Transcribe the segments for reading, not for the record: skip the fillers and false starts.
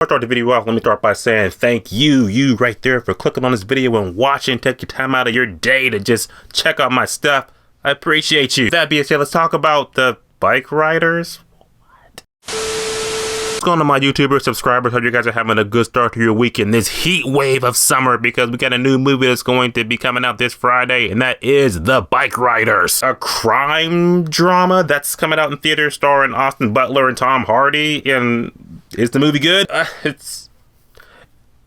Start the video off, let me start by saying thank you right there for clicking on this video and watching. Take your time out of your day to just check out my stuff. I appreciate you. That being said, let's talk about the Bikeriders. What's going on, my YouTuber subscribers? Hope you guys are having a good start to your week in this heat wave of summer, because we got a new movie that's going to be coming out this Friday, and that is The Bikeriders, a crime drama that's coming out in theaters starring Butler and Tom Hardy. And is the movie good?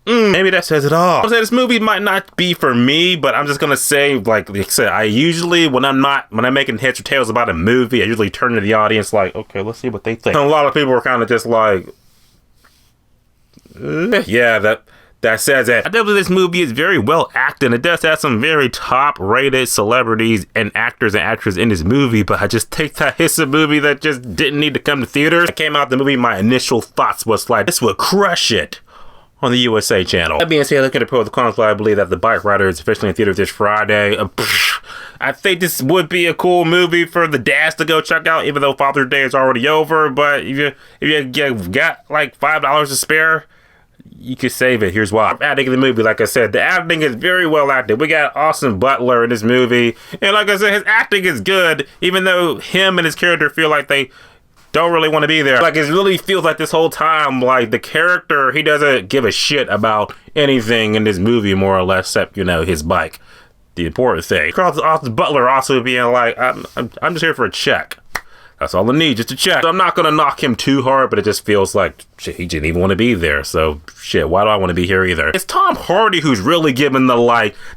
Maybe that says it all. I'm saying this movie might not be for me, but I'm just gonna say, like I said, I usually, when I'm making heads or tails about a movie, I usually turn to the audience like, okay, let's see what they think. And a lot of people are kind of just like, yeah, that says it. I do believe this movie is very well acted. It does have some very top-rated celebrities and actors and actresses in this movie, but I just think that it's a movie that just didn't need to come to theaters. I came out the movie, my initial thoughts was like, this would crush it on the USA channel. That being said, looking at the pros and cons, I believe that The Bikeriders is officially in theaters this Friday. I think this would be a cool movie for the dads to go check out, even though Father's Day is already over. But if you got like $5 to spare, you could save it. Here's why. Acting in the movie, like I said, the acting is very well acted. We got Butler in this movie, and like I said, his acting is good, even though him and his character feel like they don't really want to be there. Like, it really feels like this whole time, like, the character, he doesn't give a shit about anything in this movie, more or less, except, you know, his bike. The important thing. Butler also being like, I'm just here for a check. That's all I need, just a check. So I'm not gonna knock him too hard, but it just feels like, shit, he didn't even want to be there. So, shit, why do I want to be here either? It's Tom Hardy who's really giving the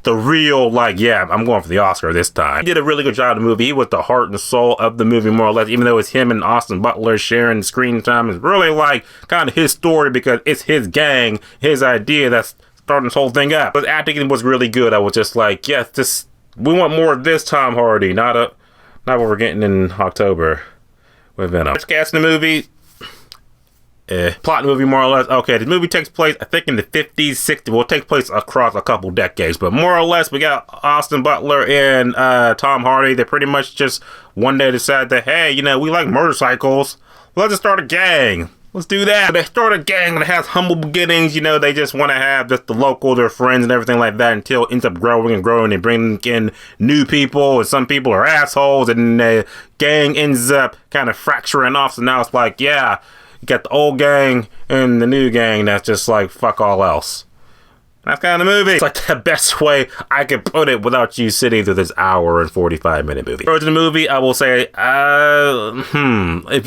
real, yeah, I'm going for the Oscar this time. He did a really good job in the movie. He was the heart and soul of the movie, more or less, even though it's him and Butler sharing screen time. It's really, kind of his story, because it's his gang, his idea that's starting this whole thing up. But acting was really good. I was just like, yes, we want more of this Tom Hardy, not what we're getting in October with Venom. Cast in the movie, plot in the movie, more or less. Okay, the movie takes place, I think, in the 50s, 60s. Well, it takes place across a couple decades, but more or less, we got Butler and Tom Hardy. They pretty much just one day decide that, hey, you know, we like motorcycles. Let's just start a gang. Let's do that. They start a gang that has humble beginnings. You know, they just want to have just the local, their friends and everything like that, until it ends up growing and growing and bringing in new people. And some people are assholes, and the gang ends up kind of fracturing off. So now it's like, yeah, you got the old gang and the new gang that's just like, fuck all else. That's kind of the movie. It's like the best way I could put it without you sitting through this hour and 45-minute movie. For the movie, I will say, if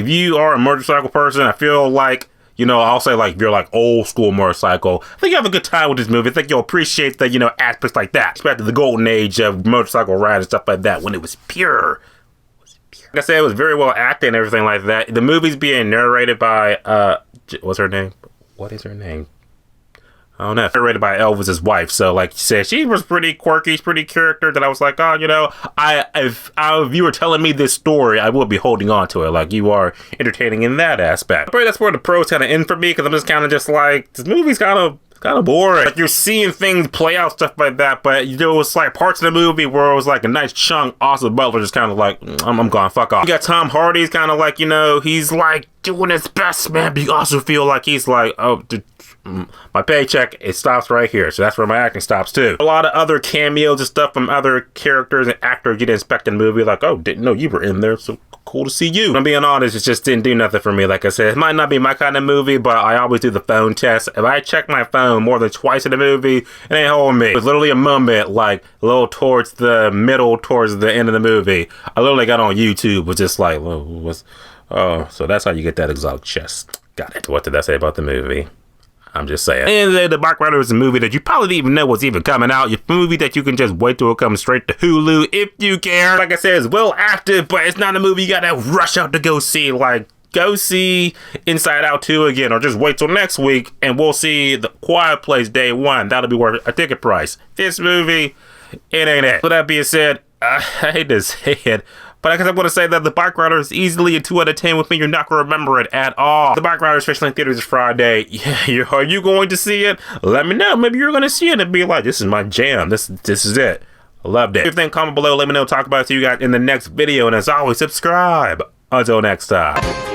you are a motorcycle person, I feel like, you know, I'll say, like, if you're like old school motorcycle, I think you have a good time with this movie. I think you'll appreciate the, you know, aspects like that. Especially the golden age of motorcycle riding and stuff like that, when it was pure. Like I said, it was very well acted and everything like that. The movie's being narrated by, what's her name? What is her name? I don't know. Narrated by Elvis's wife. So, like you said, she was pretty quirky, pretty character that I was like, oh, you know, if you were telling me this story, I would be holding on to it. Like, you are entertaining in that aspect. But that's where the pros kind of end for me, because I'm just kind of just like, this movie's kind of boring. Like, you're seeing things play out, stuff like that, but there was like parts of the movie where it was like a nice chunk. Butler just kind of like, I'm gone, fuck off. You got Tom Hardy's kind of like, you know, he's like doing his best, man, but you also feel like he's like, oh, my paycheck, it stops right here. So that's where my acting stops too. A lot of other cameos and stuff from other characters and actors you didn't expect in the movie. Like, oh, didn't know you were in there. So cool to see you. I'm being honest, it just didn't do nothing for me. Like I said, it might not be my kind of movie, but I always do the phone test. If I check my phone more than twice in the movie, it ain't holding me. It was literally a moment, like a little towards the middle, towards the end of the movie. I literally got on YouTube, was just like, oh, so that's how you get that exotic chest. Got it. What did I say about the movie? I'm just saying. And The Bikeriders is a movie that you probably didn't even know was even coming out. It's a movie that you can just wait till it comes straight to Hulu if you care. Like I said, it's well acted, but it's not a movie you gotta rush out to go see. Like, go see Inside Out 2 again, or just wait till next week and we'll see The Quiet Place Day 1. That'll be worth a ticket price. This movie, it ain't it. With that being said, I hate to say it, but I guess I'm going to say that The Bikeriders is easily a 2 out of 10 with me. You're not going to remember it at all. The Bikeriders officially in theaters this Friday. Yeah, are you going to see it? Let me know. Maybe you're going to see it and be like, this is my jam. This is it. I loved it. If you think, comment below. Let me know. Talk about it to you guys in the next video. And as always, subscribe. Until next time.